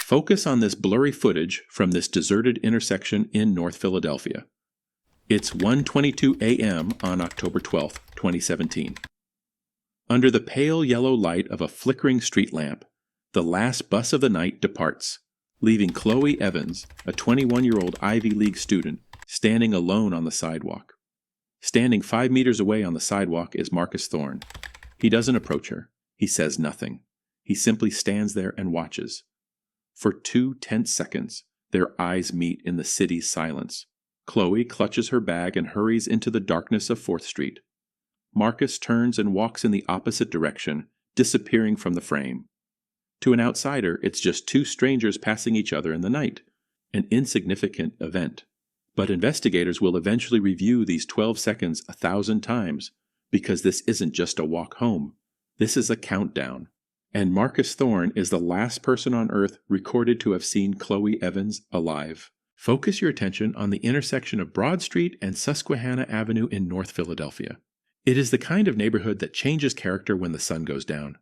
Focus on this blurry footage from this deserted intersection in North Philadelphia. It's 1:22 a.m. on October 12, 2017. Under the pale yellow light of a flickering street lamp, the last bus of the night departs, leaving Chloe Evans, a 21-year-old Ivy League student, standing alone on the sidewalk. Standing 5 meters away on the sidewalk is Marcus Thorne. He doesn't approach her. He says nothing. He simply stands there and watches. For 2 tense seconds, their eyes meet in the city's silence. Chloe clutches her bag and hurries into the darkness of 4th Street. Marcus turns and walks in the opposite direction, disappearing from the frame. To an outsider, it's just 2 strangers passing each other in the night, an insignificant event. But investigators will eventually review these 12 seconds 1,000 times, because this isn't just a walk home. This is a countdown. And Marcus Thorne is the last person on Earth recorded to have seen Chloe Evans alive. Focus your attention on the intersection of Broad Street and Susquehanna Avenue in North Philadelphia. It is the kind of neighborhood that changes character when the sun goes down.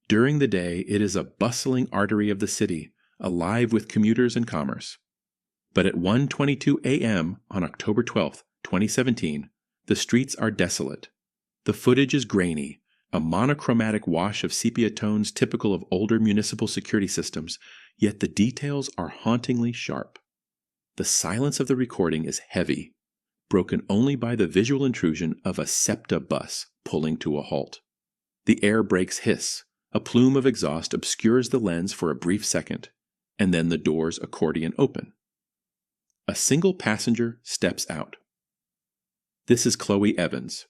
During the day, it is a bustling artery of the city, alive with commuters and commerce. But at 1:22 a.m. on October 12, 2017, the streets are desolate. The footage is grainy, a monochromatic wash of sepia tones typical of older municipal security systems, yet the details are hauntingly sharp. The silence of the recording is heavy, broken only by the visual intrusion of a SEPTA bus pulling to a halt. The air brakes hiss, a plume of exhaust obscures the lens for a brief second, and then the doors accordion open. A single passenger steps out. This is Chloe Evans.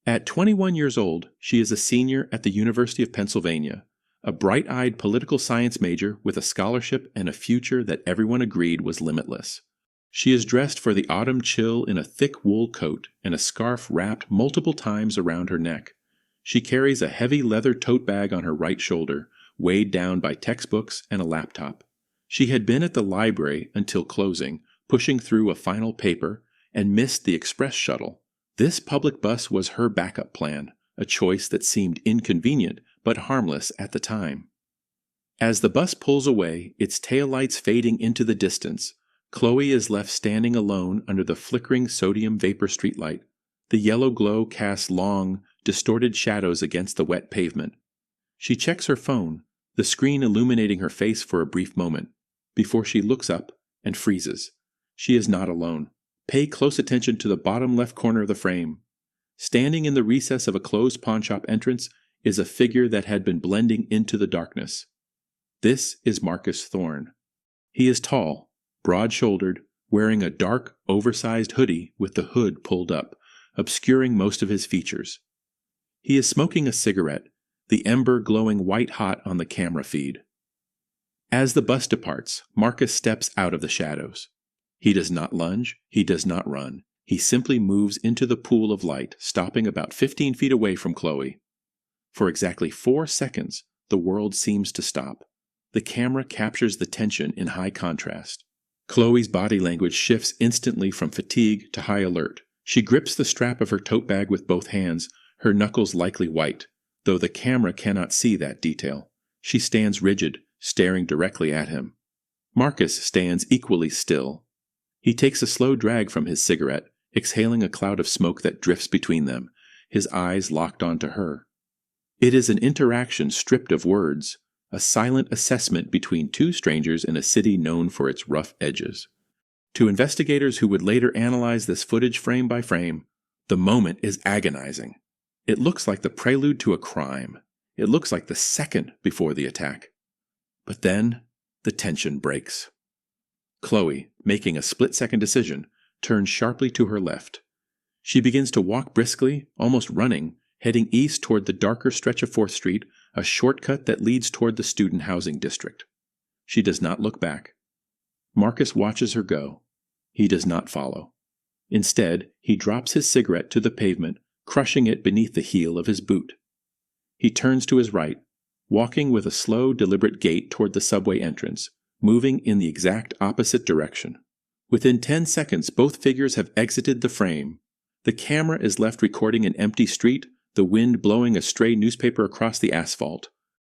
At 21 years old, she is a senior at the University of Pennsylvania, a bright-eyed political science major with a scholarship and a future that everyone agreed was limitless. She is dressed for the autumn chill in a thick wool coat and a scarf wrapped multiple times around her neck. She carries a heavy leather tote bag on her right shoulder, weighed down by textbooks and a laptop. She had been at the library until closing, pushing through a final paper, and missed the express shuttle. This public bus was her backup plan, a choice that seemed inconvenient but harmless at the time. As the bus pulls away, its taillights fading into the distance, Chloe is left standing alone under the flickering sodium vapor streetlight. The yellow glow casts long, distorted shadows against the wet pavement. She checks her phone, the screen illuminating her face for a brief moment, before she looks up and freezes. She is not alone. Pay close attention to the bottom left corner of the frame. Standing in the recess of a closed pawnshop entrance is a figure that had been blending into the darkness. This is Marcus Thorne. He is tall, broad-shouldered, wearing a dark, oversized hoodie with the hood pulled up, obscuring most of his features. He is smoking a cigarette, the ember glowing white-hot on the camera feed. As the bus departs, Marcus steps out of the shadows. He does not lunge, he does not run. He simply moves into the pool of light, stopping about 15 feet away from Chloe. For exactly 4 seconds, the world seems to stop. The camera captures the tension in high contrast. Chloe's body language shifts instantly from fatigue to high alert. She grips the strap of her tote bag with both hands, her knuckles likely white, though the camera cannot see that detail. She stands rigid, staring directly at him. Marcus stands equally still. He takes a slow drag from his cigarette, exhaling a cloud of smoke that drifts between them, his eyes locked onto her. It is an interaction stripped of words, a silent assessment between 2 strangers in a city known for its rough edges. To investigators who would later analyze this footage frame by frame, the moment is agonizing. It looks like the prelude to a crime. It looks like the second before the attack. But then, the tension breaks. Chloe, making a split-second decision, turns sharply to her left. She begins to walk briskly, almost running, heading east toward the darker stretch of 4th Street, a shortcut that leads toward the student housing district. She does not look back. Marcus watches her go. He does not follow. Instead, he drops his cigarette to the pavement, crushing it beneath the heel of his boot. He turns to his right, walking with a slow, deliberate gait toward the subway entrance, moving in the exact opposite direction. Within 10 seconds, both figures have exited the frame. The camera is left recording an empty street, the wind blowing a stray newspaper across the asphalt.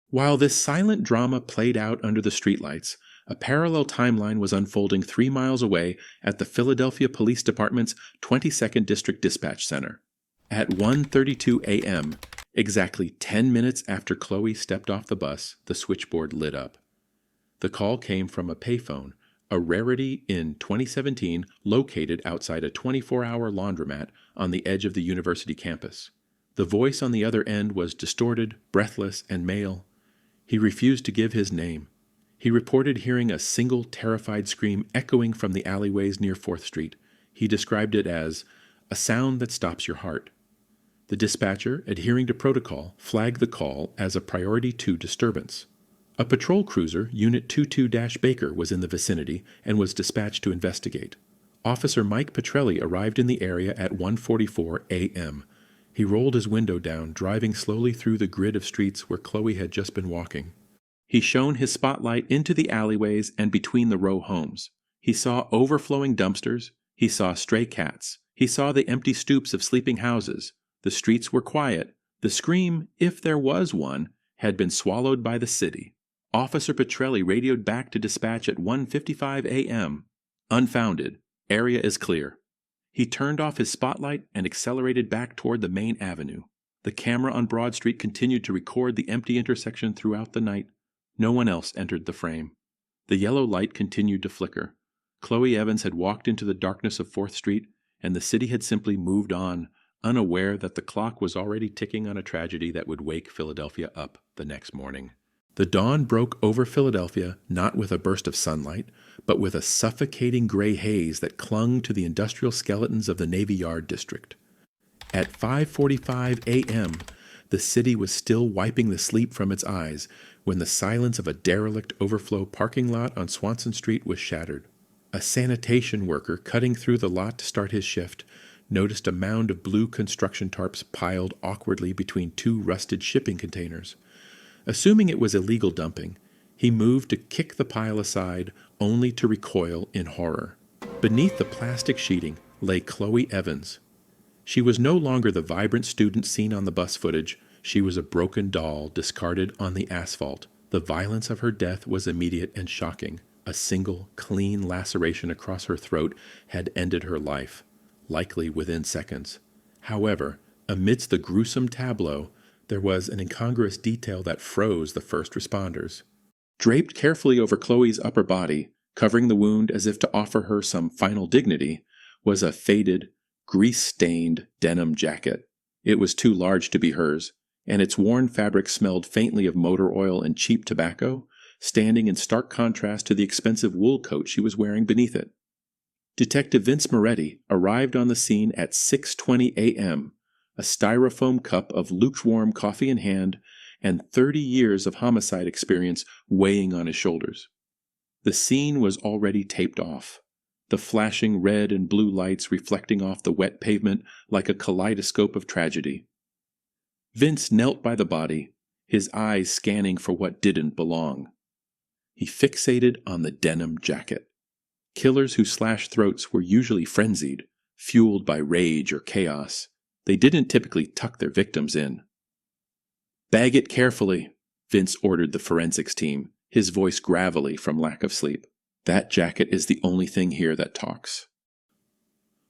While this silent drama played out under the streetlights, A parallel timeline was unfolding 3 miles away at the Philadelphia Police Department's 22nd District Dispatch Center. At 1:32 a.m., exactly 10 minutes after Chloe stepped off the bus, the switchboard lit up. The call came from a payphone, a rarity in 2017 located outside a 24-hour laundromat on the edge of the university campus. The voice on the other end was distorted, breathless, and male. He refused to give his name. He reported hearing a single terrified scream echoing from the alleyways near 4th Street. He described it as a sound that stops your heart. The dispatcher, adhering to protocol, flagged the call as a priority 2 disturbance. A patrol cruiser, Unit 22-Baker, was in the vicinity and was dispatched to investigate. Officer Mike Petrelli arrived in the area at 1:44 a.m. He rolled his window down, driving slowly through the grid of streets where Chloe had just been walking. He shone his spotlight into the alleyways and between the row homes. He saw overflowing dumpsters. He saw stray cats. He saw the empty stoops of sleeping houses. The streets were quiet. The scream, if there was one, had been swallowed by the city. Officer Petrelli radioed back to dispatch at 1:55 a.m. Unfounded. Area is clear. He turned off his spotlight and accelerated back toward the main avenue. The camera on Broad Street continued to record the empty intersection throughout the night. No one else entered the frame. The yellow light continued to flicker. Chloe Evans had walked into the darkness of 4th Street, and the city had simply moved on, unaware that the clock was already ticking on a tragedy that would wake Philadelphia up the next morning. The dawn broke over Philadelphia not with a burst of sunlight, but with a suffocating gray haze that clung to the industrial skeletons of the Navy Yard district. At 5:45 a.m., the city was still wiping the sleep from its eyes when the silence of a derelict overflow parking lot on Swanson Street was shattered. A sanitation worker cutting through the lot to start his shift noticed a mound of blue construction tarps piled awkwardly between 2 rusted shipping containers. Assuming it was illegal dumping, he moved to kick the pile aside, only to recoil in horror. Beneath the plastic sheeting lay Chloe Evans. She was no longer the vibrant student seen on the bus footage. She was a broken doll discarded on the asphalt. The violence of her death was immediate and shocking. A single, clean laceration across her throat had ended her life, likely within seconds. However, amidst the gruesome tableau, there was an incongruous detail that froze the first responders. Draped carefully over Chloe's upper body, covering the wound as if to offer her some final dignity, was a faded, grease-stained denim jacket. It was too large to be hers, and its worn fabric smelled faintly of motor oil and cheap tobacco, standing in stark contrast to the expensive wool coat she was wearing beneath it. Detective Vince Moretti arrived on the scene at 6:20 a.m., a styrofoam cup of lukewarm coffee in hand and 30 years of homicide experience weighing on his shoulders. The scene was already taped off, the flashing red and blue lights reflecting off the wet pavement like a kaleidoscope of tragedy. Vince knelt by the body, his eyes scanning for what didn't belong. He fixated on the denim jacket. Killers who slashed throats were usually frenzied, fueled by rage or chaos. They didn't typically tuck their victims in. "Bag it carefully," Vince ordered the forensics team, his voice gravelly from lack of sleep. "That jacket is the only thing here that talks."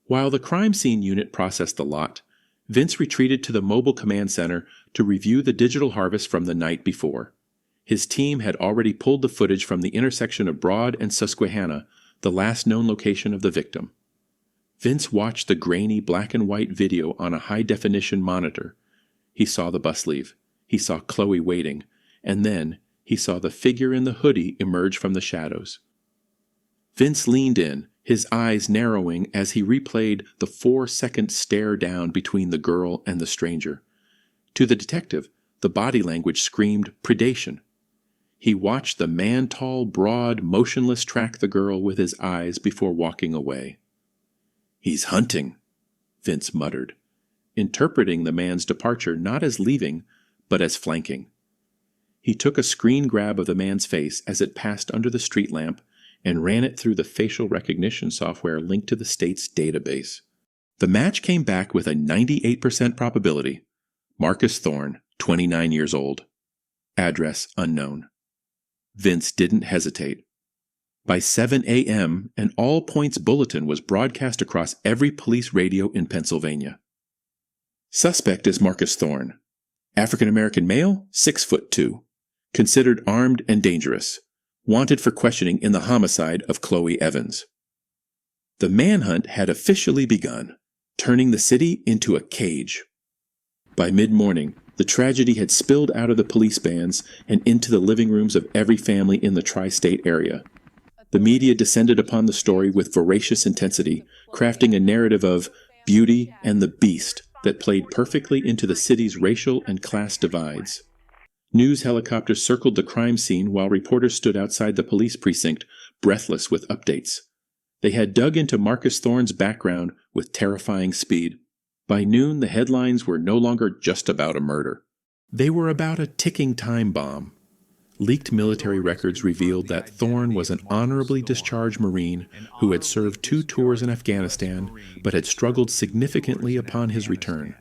While the crime scene unit processed the lot, Vince retreated to the mobile command center to review the digital harvest from the night before. His team had already pulled the footage from the intersection of Broad and Susquehanna, the last known location of the victim. Vince watched the grainy black and white video on a high-definition monitor. He saw the bus leave. He saw Chloe waiting. And then he saw the figure in the hoodie emerge from the shadows. Vince leaned in, his eyes narrowing as he replayed the 4-second stare down between the girl and the stranger. To the detective, the body language screamed predation. He watched the man-tall, broad, motionless track the girl with his eyes before walking away. "He's hunting," Vince muttered, interpreting the man's departure not as leaving, but as flanking. He took a screen grab of the man's face as it passed under the street lamp and ran it through the facial recognition software linked to the state's database. The match came back with a 98% probability. Marcus Thorne, 29 years old. Address unknown. Vince didn't hesitate. By 7 a.m., an all-points bulletin was broadcast across every police radio in Pennsylvania. Suspect is Marcus Thorne. African-American male, 6'2", considered armed and dangerous, wanted for questioning in the homicide of Chloe Evans. The manhunt had officially begun, turning the city into a cage. By mid-morning, the tragedy had spilled out of the police vans and into the living rooms of every family in the tri-state area. The media descended upon the story with voracious intensity, crafting a narrative of beauty and the beast that played perfectly into the city's racial and class divides. News helicopters circled the crime scene while reporters stood outside the police precinct, breathless with updates. They had dug into Marcus Thorne's background with terrifying speed. By noon, the headlines were no longer just about a murder. They were about a ticking time bomb. Leaked military records revealed that Thorne was an honorably discharged Marine who had served 2 tours in Afghanistan but had struggled significantly upon his return.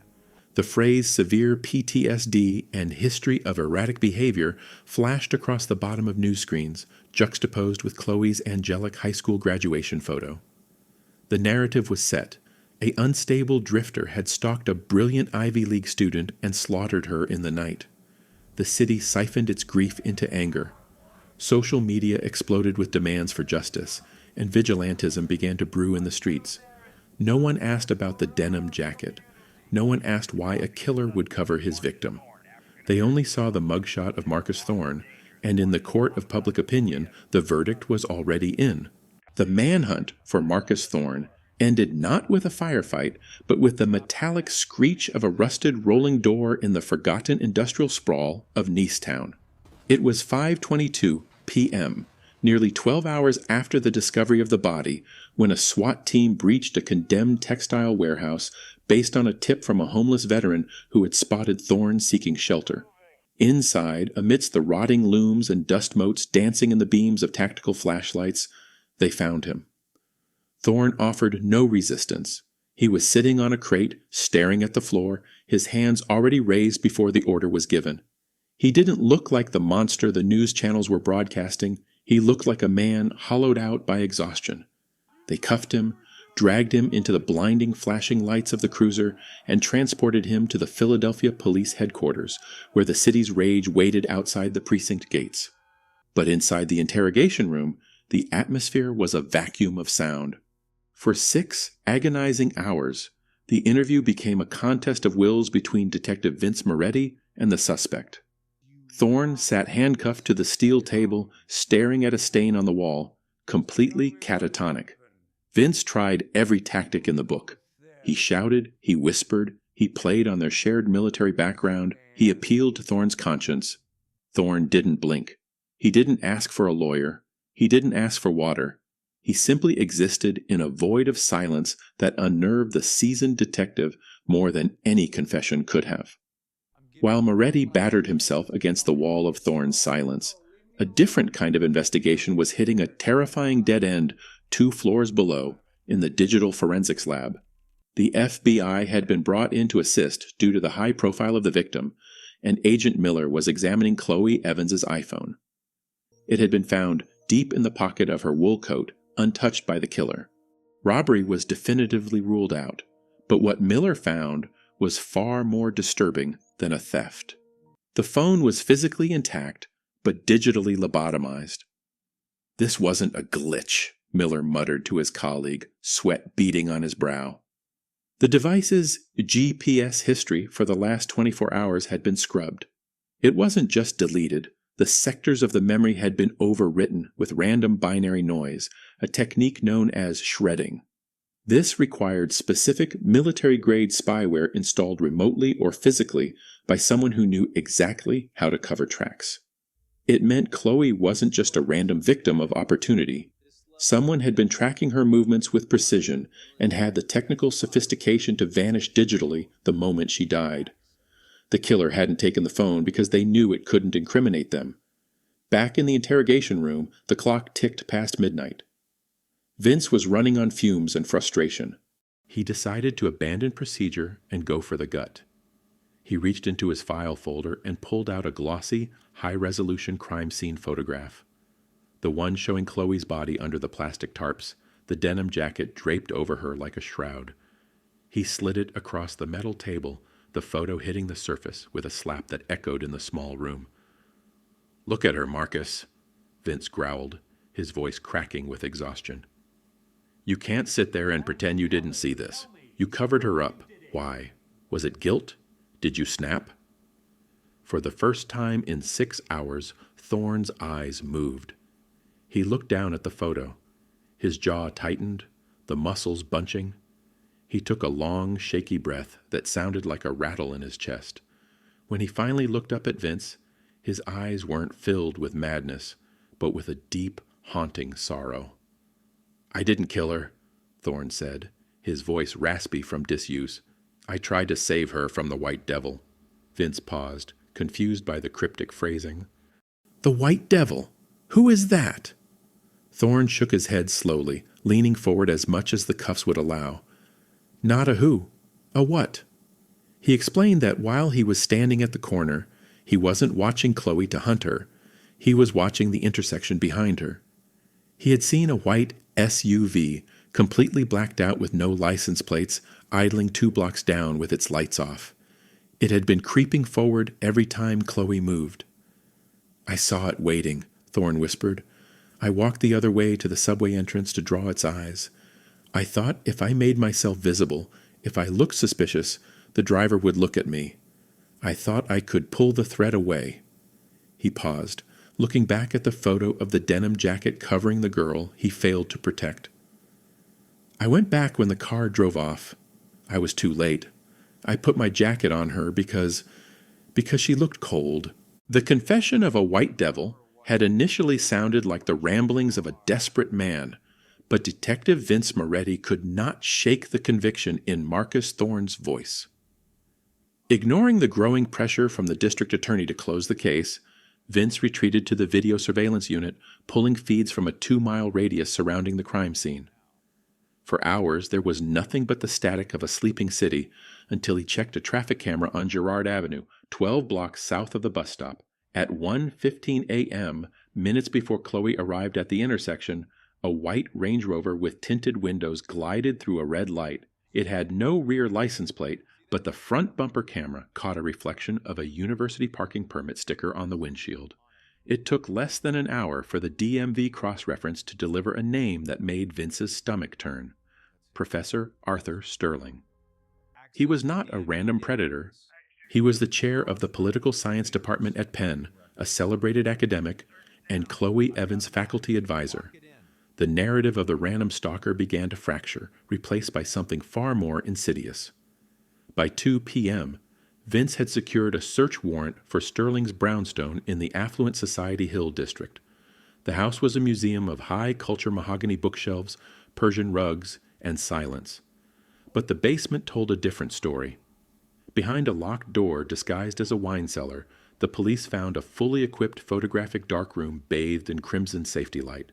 The phrase severe PTSD and history of erratic behavior flashed across the bottom of news screens, juxtaposed with Chloe's angelic high school graduation photo. The narrative was set. An unstable drifter had stalked a brilliant Ivy League student and slaughtered her in the night. The city siphoned its grief into anger. Social media exploded with demands for justice, and vigilantism began to brew in the streets. No one asked about the denim jacket. No one asked why a killer would cover his victim. They only saw the mugshot of Marcus Thorne, and in the court of public opinion, the verdict was already in. The manhunt for Marcus Thorne ended not with a firefight, but with the metallic screech of a rusted rolling door in the forgotten industrial sprawl of Nicetown. It was 5:22 p.m., nearly 12 hours after the discovery of the body, when a SWAT team breached a condemned textile warehouse based on a tip from a homeless veteran who had spotted Thorne seeking shelter. Inside, amidst the rotting looms and dust motes dancing in the beams of tactical flashlights, they found him. Thorne offered no resistance. He was sitting on a crate, staring at the floor, his hands already raised before the order was given. He didn't look like the monster the news channels were broadcasting. He looked like a man hollowed out by exhaustion. They cuffed him, dragged him into the blinding flashing lights of the cruiser, and transported him to the Philadelphia Police Headquarters, where the city's rage waited outside the precinct gates. But inside the interrogation room, the atmosphere was a vacuum of sound. For 6 agonizing hours, the interview became a contest of wills between Detective Vince Moretti and the suspect. Thorne sat handcuffed to the steel table, staring at a stain on the wall, completely catatonic. Vince tried every tactic in the book. He shouted, he whispered, he played on their shared military background, he appealed to Thorne's conscience. Thorne didn't blink. He didn't ask for a lawyer. He didn't ask for water. He simply existed in a void of silence that unnerved the seasoned detective more than any confession could have. While Moretti battered himself against the wall of Thorne's silence, a different kind of investigation was hitting a terrifying dead end 2 floors below in the digital forensics lab. The FBI had been brought in to assist due to the high profile of the victim, and Agent Miller was examining Chloe Evans's iPhone. It had been found deep in the pocket of her wool coat, untouched by the killer. Robbery was definitively ruled out, but what Miller found was far more disturbing than a theft. The phone was physically intact, but digitally lobotomized. "This wasn't a glitch," Miller muttered to his colleague, sweat beading on his brow. The device's GPS history for the last 24 hours had been scrubbed. It wasn't just deleted. The sectors of the memory had been overwritten with random binary noise, a technique known as shredding. This required specific military-grade spyware installed remotely or physically by someone who knew exactly how to cover tracks. It meant Chloe wasn't just a random victim of opportunity. Someone had been tracking her movements with precision and had the technical sophistication to vanish digitally the moment she died. The killer hadn't taken the phone because they knew it couldn't incriminate them. Back in the interrogation room, the clock ticked past midnight. Vince was running on fumes and frustration. He decided to abandon procedure and go for the gut. He reached into his file folder and pulled out a glossy, high-resolution crime scene photograph. the one showing Chloe's body under the plastic tarps, the denim jacket draped over her like a shroud. He slid it across the metal table, the photo hitting the surface with a slap that echoed in the small room. "Look at her, Marcus," Vince growled, his voice cracking with exhaustion. "You can't sit there and pretend you didn't see this. You covered her up. Why? Was it guilt? Did you snap?" For the first time in 6 hours, Thorne's eyes moved. He looked down at the photo. His jaw tightened, the muscles bunching. He took a long, shaky breath that sounded like a rattle in his chest. When he finally looked up at Vince, his eyes weren't filled with madness, but with a deep, haunting sorrow. "I didn't kill her," Thorne said, his voice raspy from disuse. "I tried to save her from the White Devil." Vince paused, confused by the cryptic phrasing. "The White Devil? Who is that?" Thorne shook his head slowly, leaning forward as much as the cuffs would allow. "Not a who. A what?" He explained that while he was standing at the corner, he wasn't watching Chloe to hunt her. He was watching the intersection behind her. He had seen a white SUV, completely blacked out with no license plates, idling 2 blocks down with its lights off. It had been creeping forward every time Chloe moved. "I saw it waiting," Thorne whispered. "I walked the other way to the subway entrance to draw its eyes. I thought if I made myself visible, if I looked suspicious, the driver would look at me. I thought I could pull the threat away." He paused, looking back at the photo of the denim jacket covering the girl he failed to protect. "I went back when the car drove off. I was too late. I put my jacket on her because she looked cold." The confession of a white devil had initially sounded like the ramblings of a desperate man, but Detective Vince Moretti could not shake the conviction in Marcus Thorne's voice. Ignoring the growing pressure from the district attorney to close the case, Vince retreated to the video surveillance unit, pulling feeds from a 2-mile radius surrounding the crime scene. For hours, there was nothing but the static of a sleeping city until he checked a traffic camera on Girard Avenue, 12 blocks south of the bus stop. At 1:15 a.m., minutes before Chloe arrived at the intersection, a white Range Rover with tinted windows glided through a red light. It had no rear license plate, but the front bumper camera caught a reflection of a university parking permit sticker on the windshield. It took less than an hour for the DMV cross-reference to deliver a name that made Vince's stomach turn: Professor Arthur Sterling. He was not a random predator. He was the chair of the political science department at Penn, a celebrated academic, and Chloe Evans' faculty advisor. The narrative of the random stalker began to fracture, replaced by something far more insidious. By 2 p.m., Vince had secured a search warrant for Sterling's brownstone in the affluent Society Hill district. The house was a museum of high-culture mahogany bookshelves, Persian rugs, and silence. But the basement told a different story. Behind a locked door disguised as a wine cellar, the police found a fully equipped photographic darkroom bathed in crimson safety light.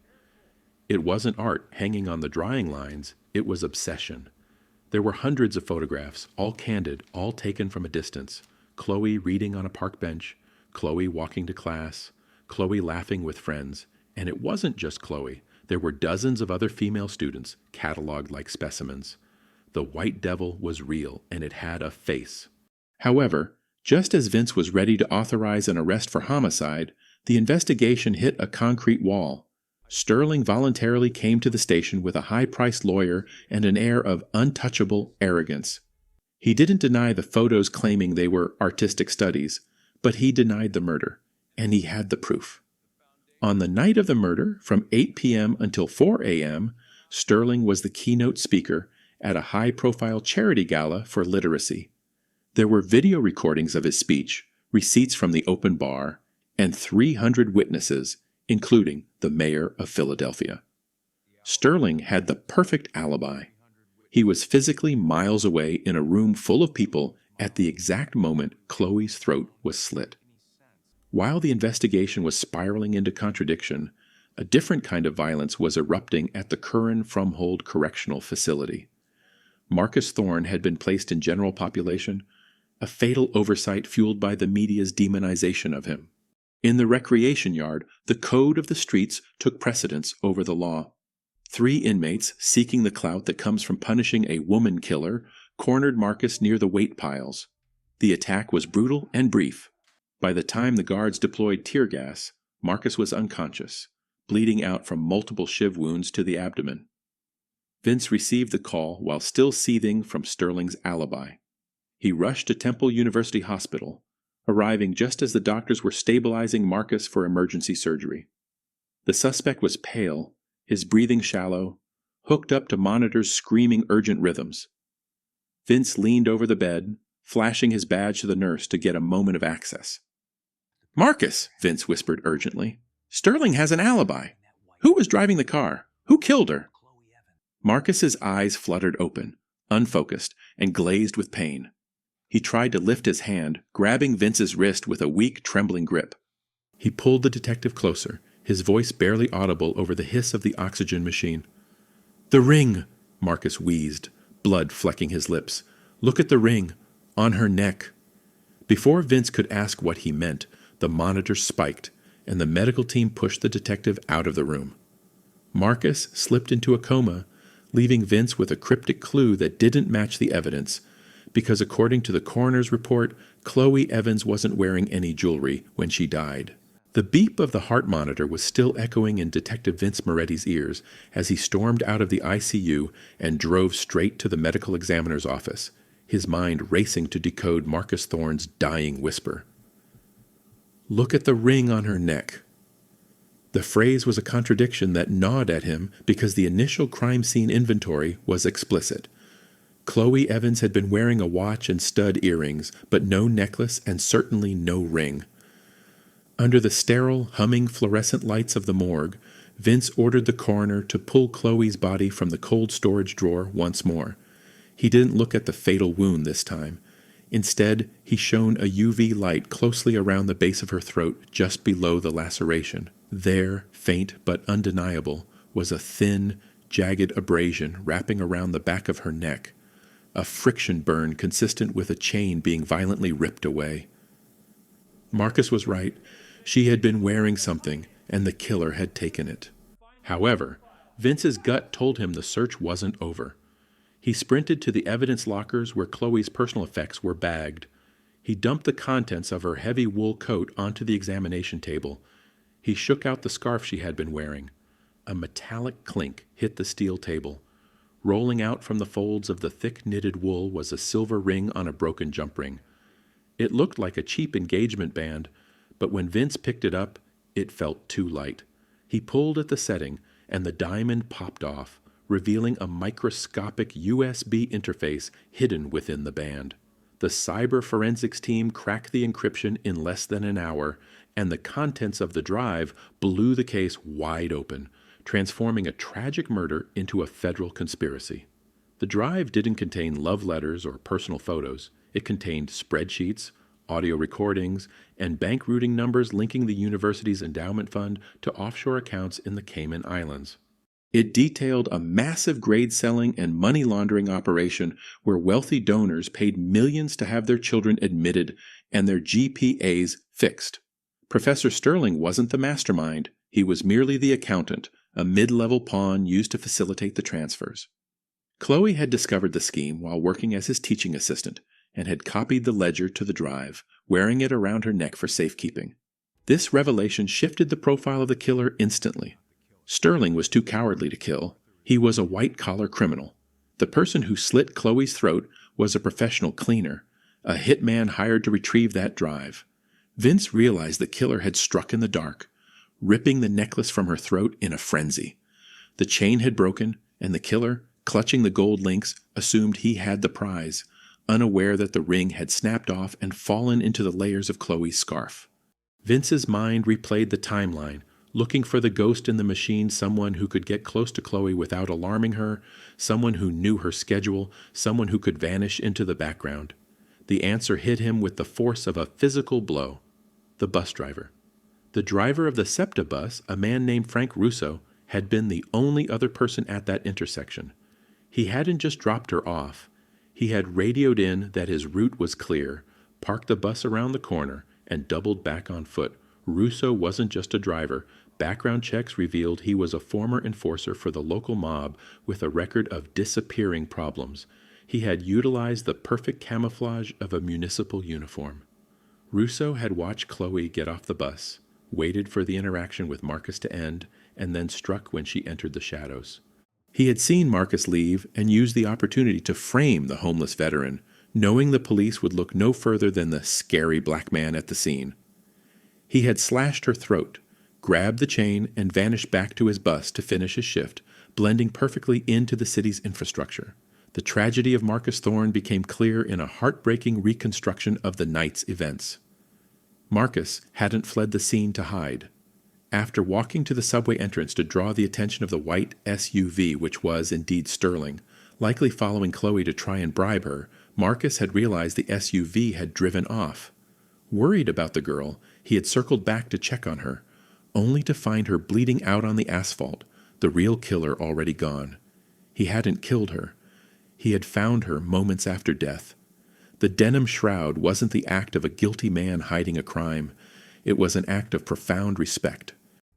It wasn't art hanging on the drying lines, it was obsession. There were hundreds of photographs, all candid, all taken from a distance. Chloe reading on a park bench, Chloe walking to class, Chloe laughing with friends. And it wasn't just Chloe. There were dozens of other female students, cataloged like specimens. The White Devil was real, and it had a face. However, just as Vince was ready to authorize an arrest for homicide, the investigation hit a concrete wall. Sterling voluntarily came to the station with a high-priced lawyer and an air of untouchable arrogance. He didn't deny the photos claiming they were artistic studies, but he denied the murder, and he had the proof. On the night of the murder, from 8 p.m. until 4 a.m., Sterling was the keynote speaker at a high-profile charity gala for literacy. There were video recordings of his speech, receipts from the open bar, and 300 witnesses, including the mayor of Philadelphia. Sterling had the perfect alibi. He was physically miles away in a room full of people at the exact moment Chloe's throat was slit. While the investigation was spiraling into contradiction, a different kind of violence was erupting at the Curran-Frumhold Correctional Facility. Marcus Thorne had been placed in general population, a fatal oversight fueled by the media's demonization of him. In the recreation yard, the code of the streets took precedence over the law. 3 inmates, seeking the clout that comes from punishing a woman killer, cornered Marcus near the weight piles. The attack was brutal and brief. By the time the guards deployed tear gas, Marcus was unconscious, bleeding out from multiple shiv wounds to the abdomen. Vince received the call while still seething from Sterling's alibi. He rushed to Temple University Hospital, arriving just as the doctors were stabilizing Marcus for emergency surgery. The suspect was pale, his breathing shallow, hooked up to monitors screaming urgent rhythms. Vince leaned over the bed, flashing his badge to the nurse to get a moment of access. "Marcus," Vince whispered urgently. "Sterling has an alibi. Who was driving the car? Who killed her?" Marcus's eyes fluttered open, unfocused, and glazed with pain. He tried to lift his hand, grabbing Vince's wrist with a weak, trembling grip. He pulled the detective closer, his voice barely audible over the hiss of the oxygen machine. "The ring," Marcus wheezed, blood flecking his lips. "Look at the ring. On her neck." Before Vince could ask what he meant, the monitor spiked, and the medical team pushed the detective out of the room. Marcus slipped into a coma, leaving Vince with a cryptic clue that didn't match the evidence, because according to the coroner's report, Chloe Evans wasn't wearing any jewelry when she died. The beep of the heart monitor was still echoing in Detective Vince Moretti's ears as he stormed out of the ICU and drove straight to the medical examiner's office, his mind racing to decode Marcus Thorne's dying whisper. "Look at the ring on her neck." The phrase was a contradiction that gnawed at him because the initial crime scene inventory was explicit. Chloe Evans had been wearing a watch and stud earrings, but no necklace and certainly no ring. Under the sterile, humming fluorescent lights of the morgue, Vince ordered the coroner to pull Chloe's body from the cold storage drawer once more. He didn't look at the fatal wound this time. Instead, he shone a UV light closely around the base of her throat just below the laceration. There, faint but undeniable, was a thin, jagged abrasion wrapping around the back of her neck, a friction burn consistent with a chain being violently ripped away. Marcus was right. She had been wearing something, and the killer had taken it. However, Vince's gut told him the search wasn't over. He sprinted to the evidence lockers where Chloe's personal effects were bagged. He dumped the contents of her heavy wool coat onto the examination table. He shook out the scarf she had been wearing. A metallic clink hit the steel table. Rolling out from the folds of the thick knitted wool was a silver ring on a broken jump ring. It looked like a cheap engagement band, but when Vince picked it up, it felt too light. He pulled at the setting, and the diamond popped off, revealing a microscopic USB interface hidden within the band. The cyber forensics team cracked the encryption in less than an hour, and the contents of the drive blew the case wide open, transforming a tragic murder into a federal conspiracy. The drive didn't contain love letters or personal photos. It contained spreadsheets, audio recordings, and bank routing numbers linking the university's endowment fund to offshore accounts in the Cayman Islands. It detailed a massive grade-selling and money laundering operation where wealthy donors paid millions to have their children admitted and their GPAs fixed. Professor Sterling wasn't the mastermind. He was merely the accountant, a mid-level pawn used to facilitate the transfers. Chloe had discovered the scheme while working as his teaching assistant and had copied the ledger to the drive, wearing it around her neck for safekeeping. This revelation shifted the profile of the killer instantly. Sterling was too cowardly to kill. He was a white-collar criminal. The person who slit Chloe's throat was a professional cleaner, a hitman hired to retrieve that drive. Vince realized the killer had struck in the dark, ripping the necklace from her throat in a frenzy. The chain had broken, and the killer, clutching the gold links, assumed he had the prize, unaware that the ring had snapped off and fallen into the layers of Chloe's scarf. Vince's mind replayed the timeline, looking for the ghost in the machine, someone who could get close to Chloe without alarming her, someone who knew her schedule, someone who could vanish into the background. The answer hit him with the force of a physical blow. The bus driver. The driver of the SEPTA bus, a man named Frank Russo, had been the only other person at that intersection. He hadn't just dropped her off. He had radioed in that his route was clear, parked the bus around the corner, and doubled back on foot, Russo wasn't just a driver. Background checks revealed he was a former enforcer for the local mob with a record of disappearing problems. He had utilized the perfect camouflage of a municipal uniform. Russo had watched Chloe get off the bus, waited for the interaction with Marcus to end, and then struck when she entered the shadows. He had seen Marcus leave and used the opportunity to frame the homeless veteran, knowing the police would look no further than the scary black man at the scene. He had slashed her throat, grabbed the chain, and vanished back to his bus to finish his shift, blending perfectly into the city's infrastructure. The tragedy of Marcus Thorne became clear in a heartbreaking reconstruction of the night's events. Marcus hadn't fled the scene to hide. After walking to the subway entrance to draw the attention of the white SUV, which was indeed Sterling, likely following Chloe to try and bribe her, Marcus had realized the SUV had driven off. Worried about the girl, he had circled back to check on her, only to find her bleeding out on the asphalt, the real killer already gone. He hadn't killed her. He had found her moments after death. The denim shroud wasn't the act of a guilty man hiding a crime. It was an act of profound respect.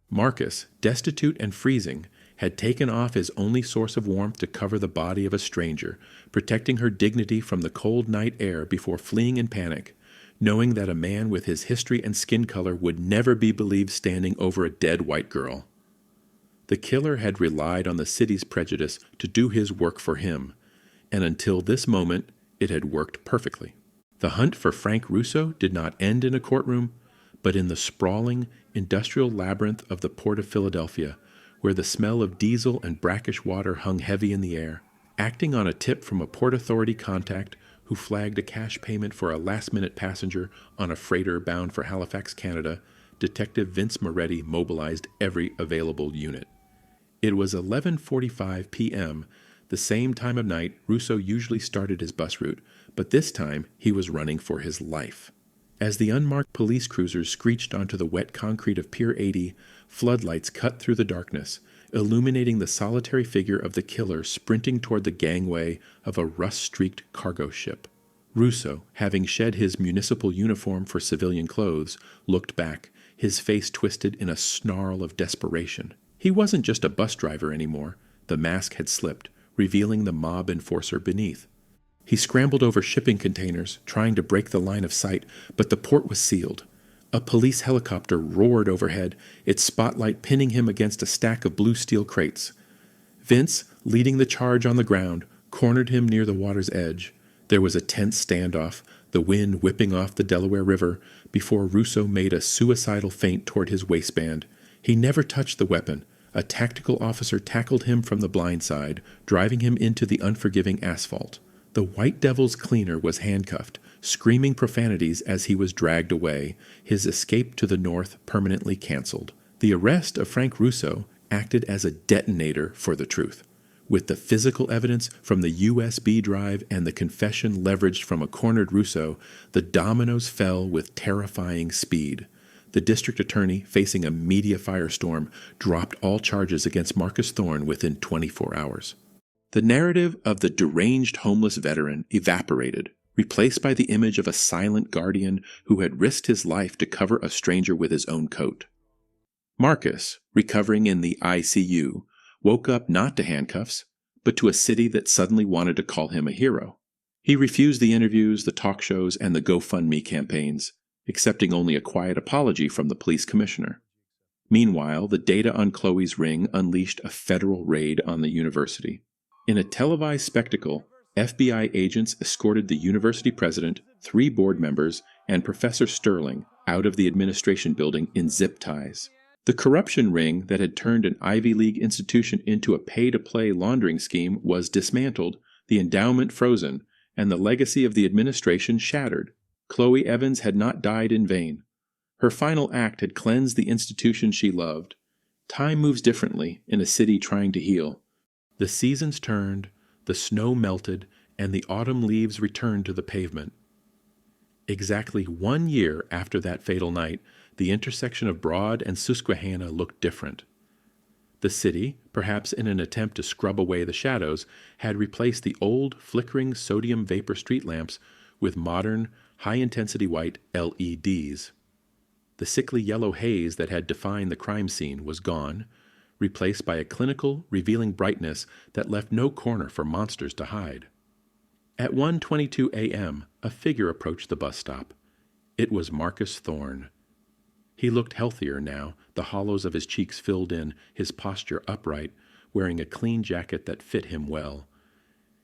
Marcus, destitute and freezing, had taken off his only source of warmth to cover the body of a stranger, protecting her dignity from the cold night air before fleeing in panic, knowing that a man with his history and skin color would never be believed standing over a dead white girl. The killer had relied on the city's prejudice to do his work for him, and until this moment, it had worked perfectly. The hunt for Frank Russo did not end in a courtroom, but in the sprawling, industrial labyrinth of the Port of Philadelphia, where the smell of diesel and brackish water hung heavy in the air. Acting on a tip from a Port Authority contact who flagged a cash payment for a last-minute passenger on a freighter bound for Halifax, Canada, Detective Vince Moretti mobilized every available unit. It was 11:45 p.m., the same time of night Russo usually started his bus route, but this time he was running for his life. As the unmarked police cruisers screeched onto the wet concrete of Pier 80, floodlights cut through the darkness, illuminating the solitary figure of the killer sprinting toward the gangway of a rust-streaked cargo ship. Russo, having shed his municipal uniform for civilian clothes, looked back, his face twisted in a snarl of desperation. He wasn't just a bus driver anymore. The mask had slipped, revealing the mob enforcer beneath. He scrambled over shipping containers, trying to break the line of sight, but the port was sealed. A police helicopter roared overhead, its spotlight pinning him against a stack of blue steel crates. Vince, leading the charge on the ground, cornered him near the water's edge. There was a tense standoff, the wind whipping off the Delaware River, before Russo made a suicidal feint toward his waistband. He never touched the weapon. A tactical officer tackled him from the blind side, driving him into the unforgiving asphalt. The White Devil's cleaner was handcuffed, screaming profanities as he was dragged away, his escape to the north permanently canceled. The arrest of Frank Russo acted as a detonator for the truth. With the physical evidence from the USB drive and the confession leveraged from a cornered Russo, the dominoes fell with terrifying speed. The district attorney, facing a media firestorm, dropped all charges against Marcus Thorne within 24 hours. The narrative of the deranged homeless veteran evaporated, replaced by the image of a silent guardian who had risked his life to cover a stranger with his own coat. Marcus, recovering in the ICU, woke up not to handcuffs, but to a city that suddenly wanted to call him a hero. He refused the interviews, the talk shows, and the GoFundMe campaigns, accepting only a quiet apology from the police commissioner. Meanwhile, the data on Chloe's ring unleashed a federal raid on the university. In a televised spectacle, FBI agents escorted the university president, 3 board members, and Professor Sterling out of the administration building in zip ties. The corruption ring that had turned an Ivy League institution into a pay-to-play laundering scheme was dismantled, the endowment frozen, and the legacy of the administration shattered. Chloe Evans had not died in vain. Her final act had cleansed the institution she loved. Time moves differently in a city trying to heal. The seasons turned, the snow melted, and the autumn leaves returned to the pavement. Exactly 1 year after that fatal night, the intersection of Broad and Susquehanna looked different. The city, perhaps in an attempt to scrub away the shadows, had replaced the old, flickering sodium vapor street lamps with modern, high-intensity white LEDs. The sickly yellow haze that had defined the crime scene was gone, replaced by a clinical, revealing brightness that left no corner for monsters to hide. At 1:22 a.m., a figure approached the bus stop. It was Marcus Thorne. He looked healthier now, the hollows of his cheeks filled in, his posture upright, wearing a clean jacket that fit him well.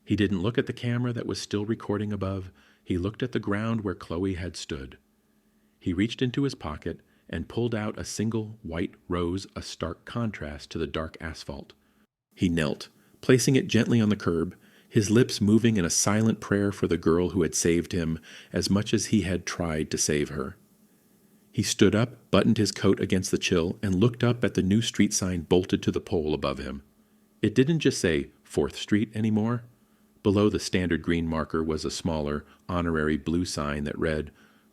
He didn't look at the camera that was still recording above. He looked at the ground where Chloe had stood. He reached into his pocket and pulled out a single white rose, a stark contrast to the dark asphalt. He knelt, placing it gently on the curb, his lips moving in a silent prayer for the girl who had saved him as much as he had tried to save her. He stood up, buttoned his coat against the chill, and looked up at the new street sign bolted to the pole above him. It didn't just say 4th Street anymore. Below the standard green marker was a smaller, honorary blue sign that read,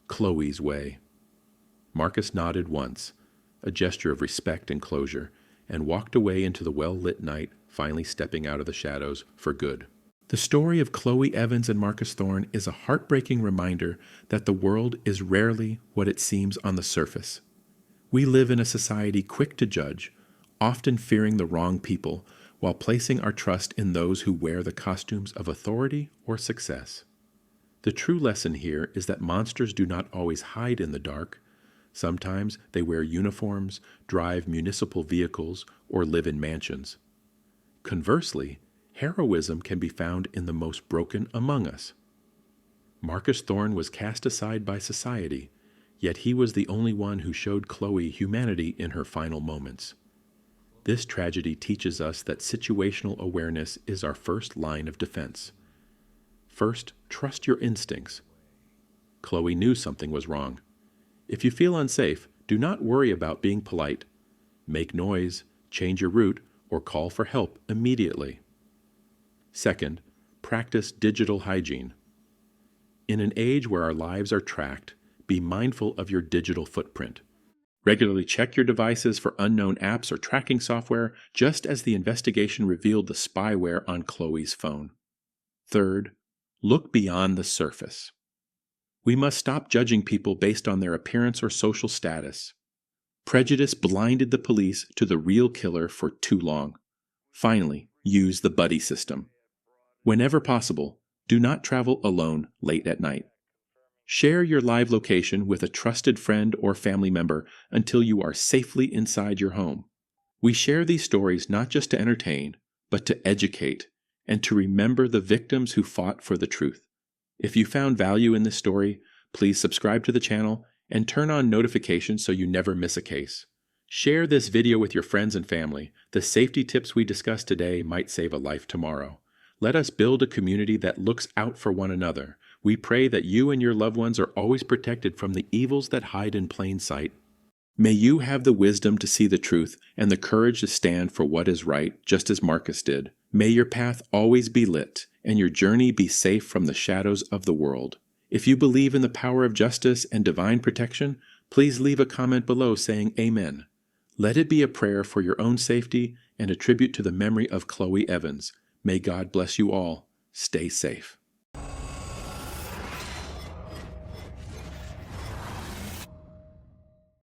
Chloe's Way. Marcus nodded once, a gesture of respect and closure, and walked away into the well-lit night, finally stepping out of the shadows for good. The story of Chloe Evans and Marcus Thorne is a heartbreaking reminder that the world is rarely what it seems on the surface. We live in a society quick to judge, often fearing the wrong people, while placing our trust in those who wear the costumes of authority or success. The true lesson here is that monsters do not always hide in the dark. Sometimes they wear uniforms, drive municipal vehicles, or live in mansions. Conversely, heroism can be found in the most broken among us. Marcus Thorne was cast aside by society, yet he was the only one who showed Chloe humanity in her final moments. This tragedy teaches us that situational awareness is our first line of defense. First, trust your instincts. Chloe knew something was wrong. If you feel unsafe, do not worry about being polite. Make noise, change your route, or call for help immediately. Second, practice digital hygiene. In an age where our lives are tracked, be mindful of your digital footprint. Regularly check your devices for unknown apps or tracking software, just as the investigation revealed the spyware on Chloe's phone. Third, look beyond the surface. We must stop judging people based on their appearance or social status. Prejudice blinded the police to the real killer for too long. Finally, use the buddy system. Whenever possible, do not travel alone late at night. Share your live location with a trusted friend or family member until you are safely inside your home. We share these stories not just to entertain, but to educate and to remember the victims who fought for the truth. If you found value in this story, please subscribe to the channel and turn on notifications so you never miss a case. Share this video with your friends and family. The safety tips we discussed today might save a life tomorrow. Let us build a community that looks out for one another. We pray that you and your loved ones are always protected from the evils that hide in plain sight. May you have the wisdom to see the truth and the courage to stand for what is right, just as Marcus did. May your path always be lit and your journey be safe from the shadows of the world. If you believe in the power of justice and divine protection, please leave a comment below saying Amen. Let it be a prayer for your own safety and a tribute to the memory of Chloe Evans. May God bless you all. Stay safe.